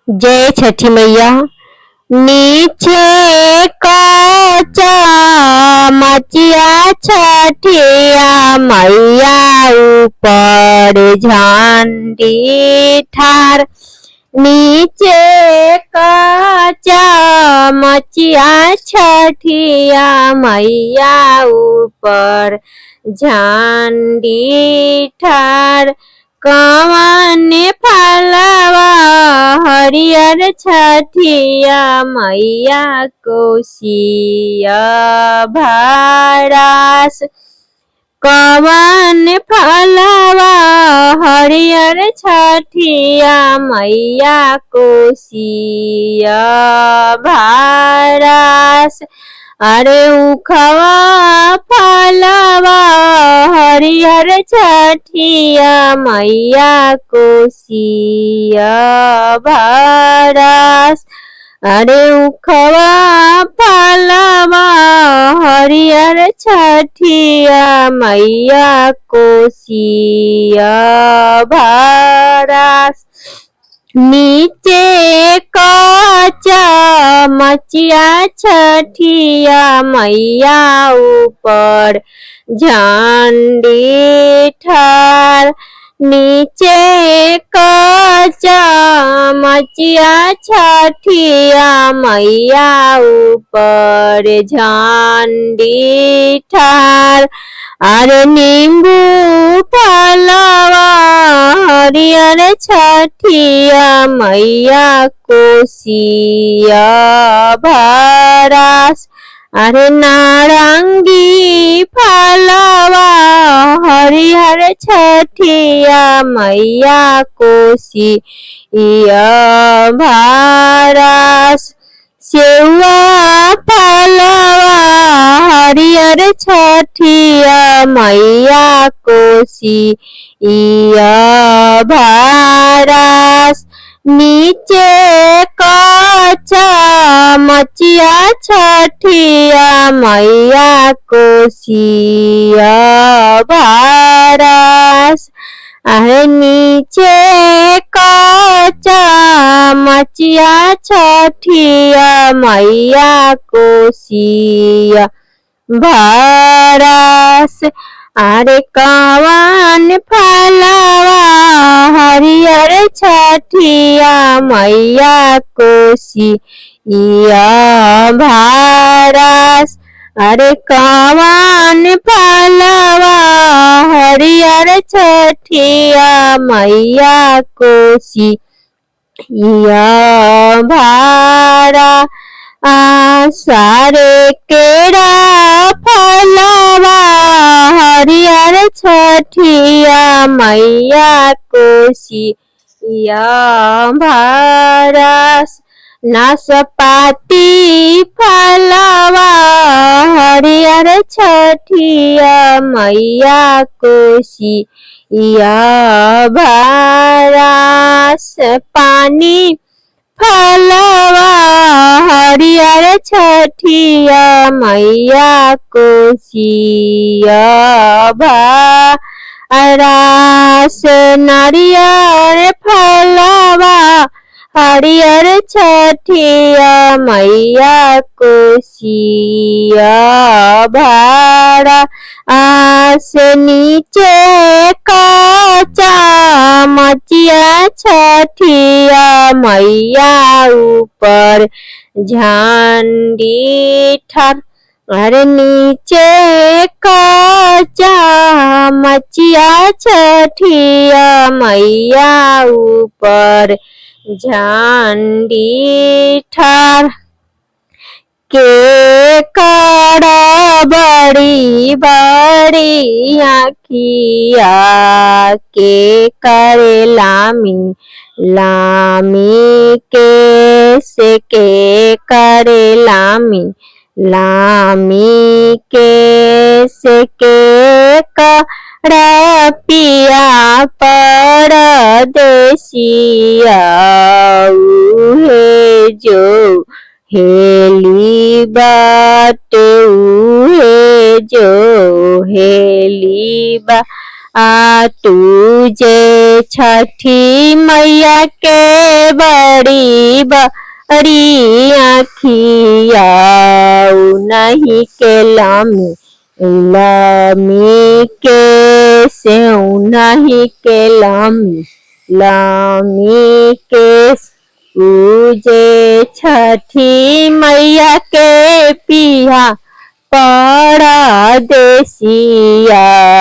जय छठी मैया। नीचे कच्चा मचिया छठिया मैया ऊपर झंडी ठार। नीचे कच्चा मचिया छठिया मैया ऊपर झंडी ठार। कवन फलवा हरियर छठिया मैया कोसिया भरास। कवन फलवा हरियर छठिया मैया कोसिया भरास। अरे उखवा फलवा हरियर छठिया मैया कोसिया भरास। अरे उखवा फलवा हरियर छठिया मैया कोसिया भरास। नीचे कच्चा मचिया छठिया मैया ऊपर झंडी ठार। नीचे कच्चा मचिया छठिया मैया ऊपर झंडी ठार। अरे नींबू फलवा हरियर छठिया मैया कोसिया भरास। अरे नारंगी फलवा हरियर छठिया मैया कोसिया भरास। सेवा फलवा हरियर छठिया मैया कोसिया भरास। नीचे कच्चा मचिया छठिया मैया कोसिया भरास। अरे नीचे कच्चा मचिया छठिया मैया कोसिया भरास। अरे कवन फलवा हरियर छठिया मैया कोसिया भरास। अरे कवन फलवा हरियर छठिया मैया कोसिया भरास। सारे केरा फलवा हरियर छठिया मैया कोसिया भरास। नाशपाती फलवा हरियर छठिया मैया कोसिया भरास। पानी फलवा हरियर छठिया मैया कोसिया भरास। नारियर फलवा हरियर छठिया मैया कोसिया भरास। नीचे कच्चा मचिया छठिया मैया ऊपर झंडी ठार। अरे नीचे कच्चा मचिया छठिया मैया ऊपर झंडी ठार। के कड़ा बड़ी बड़ी आखिया के करे लामी लामी के से के करे लामी लामी के से के कड़ा पिया परदेसिया उहे जो हेली बाटे उहे जो हेली बा तुझे छठी मैया के बड़ी बड़ी आँखिया नहीं के लामी लामी के सेऊ नहीं के लामी लामी के पूजे छठी मैया के पिया पड़ा देसिया।